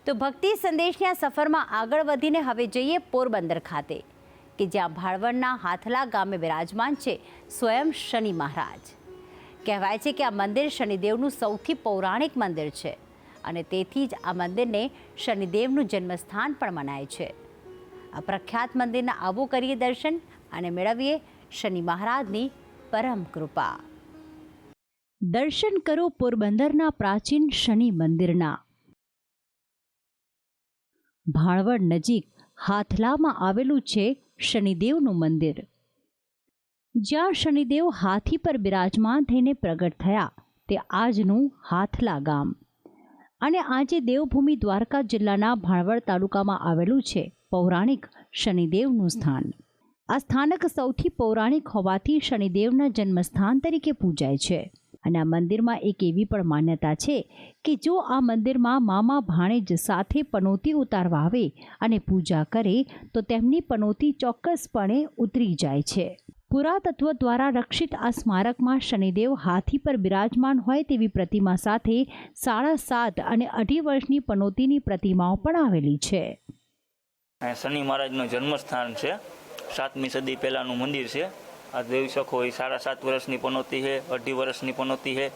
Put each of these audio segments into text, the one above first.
તો ભક્તિ સંદેશની આ સફરમાં આગળ વધીને હવે જઈએ પોરબંદર ખાતે કે જ્યાં ભાળવડના હાથલા ગામે બિરાજમાન છે સ્વયં શનિ મહારાજ। કહેવાય છે કે આ મંદિર શનિદેવનું સૌથી પૌરાણિક મંદિર છે અને તેથી જ આ મંદિરને શનિદેવનું જન્મસ્થાન પણ મનાય છે। આ પ્રખ્યાત મંદિરના આવો કરીએ દર્શન અને મેળવીએ શનિ મહારાજની પરમ કૃપા। દર્શન કરો પોરબંદરના પ્રાચીન શનિ મંદિરના। ભાણવડ નજીક હાથલામાં આવેલું છે શનિદેવનું મંદિર, જ્યાં શનિદેવ હાથી પર બિરાજમાન થઈને પ્રગટ થયા તે આજનું હાથલા ગામ અને આજે દેવભૂમિ દ્વારકા જિલ્લાના ભાણવડ તાલુકામાં આવેલું છે પૌરાણિક શનિદેવનું સ્થાન। આ સ્થાનક સૌથી પૌરાણિક હોવાથી શનિદેવના જન્મસ્થાન તરીકે પૂજાય છે અને આ મંદિરમાં એક એવી પણ માન્યતા છે કે જો આ મંદિરમાં મામા ભાણેજ સાથે પનોતી ઉતારવા આવે અને પૂજા કરે તો તેમની પનોતી ચોક્કસપણે ઉતરી જાય છે। પુરાતત્વ દ્વારા રક્ષિત આ સ્મારકમાં શનિદેવ હાથી પર બિરાજમાન હોય તેવી પ્રતિમા સાથે 7.5 અને 2.5 વર્ષની પનોતીની પ્રતિમાઓ પણ આવેલી છે। શનિ મહારાજનું જન્મસ્થાન છે। 7મી સદી પહેલાંનું મંદિર છે। આ જોઈ શકો એ 7.5 વર્ષની પનોતી છે, 2.5 વર્ષની પનોતી છે।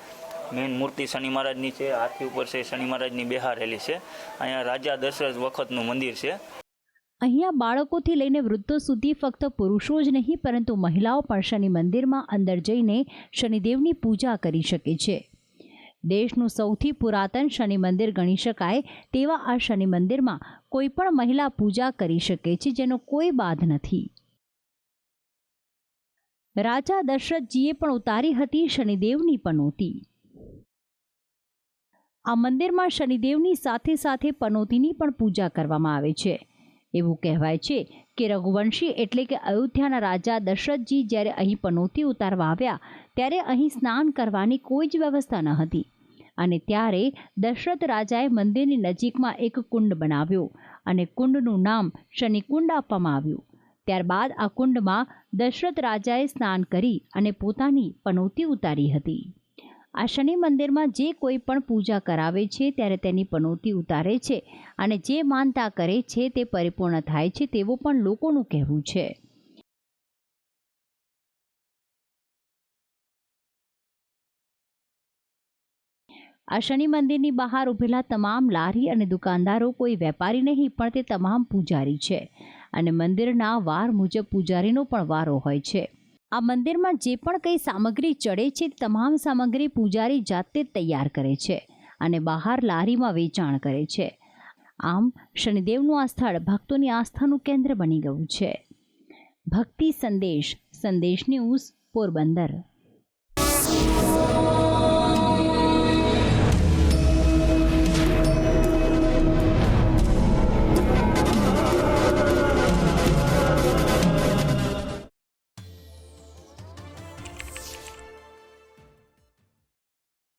મેઇન મૂર્તિ શનિ મહારાજની છે, હાથી ઉપર છે શનિ મહારાજની બેહારેલી છે। અહીંયા રાજા દશરથ વખતનું મંદિર છે। અહીંયા બાળકોથી લઈને વૃદ્ધો સુધી ફક્ત પુરુષો જ નહીં પરંતુ મહિલાઓ પણ શનિ મંદિરમાં અંદર જઈને શનિદેવની પૂજા કરી શકે છે। દેશનું સૌથી પુરાતન શનિ મંદિર ગણી શકાય તેવા આ શનિ મંદિરમાં કોઈ પણ મહિલા પૂજા કરી શકે છે, જેનો કોઈ બાધ નથી। રાજા દશરથજીએ પણ ઉતારી હતી શનિદેવની પનોતી। આ મંદિરમાં શનિદેવની સાથે સાથે પનોતીની પણ પૂજા કરવામાં આવે છે। એવું કહેવાય છે કે રઘુવંશી એટલે કે અયોધ્યાના રાજા દશરથજી જ્યારે અહીં પનોતી ઉતારવા આવ્યા ત્યારે અહીં સ્નાન કરવાની કોઈ જ વ્યવસ્થા ન હતી અને ત્યારે દશરથ રાજાએ મંદિરની નજીકમાં એક કુંડ બનાવ્યો અને કુંડનું નામ શનિકુંડ આપવામાં આવ્યું। ત્યારબાદ આ કુંડમાં દશરથ રાજાએ સ્નાન કરી અને પોતાની પનોતી ઉતારી હતી। આ શનિ મંદિરમાં જે કોઈ પણ પૂજા કરાવે છે ત્યારે તેની પનોતી ઉતારે છે અને જે માનતા કરે છે તે પરિપૂર્ણ થાય છે તેવું પણ લોકોનું કહેવું છે। આ શનિ મંદિરની બહાર ઉભેલા તમામ લારી અને દુકાનદારો કોઈ વેપારી નહીં પણ તે તમામ પૂજારી છે અને મંદિરના વાર મુજબ પૂજારીનો પણ વારો હોય છે। આ મંદિરમાં જે પણ કંઈ સામગ્રી ચડે છે તમામ સામગ્રી પૂજારી જાતે જ તૈયાર કરે છે અને બહાર લારીમાં વેચાણ કરે છે। આમ શનિદેવનું આ સ્થળ ભક્તોની આસ્થાનું કેન્દ્ર બની ગયું છે। ભક્તિ સંદેશ ન્યૂઝ પોરબંદર।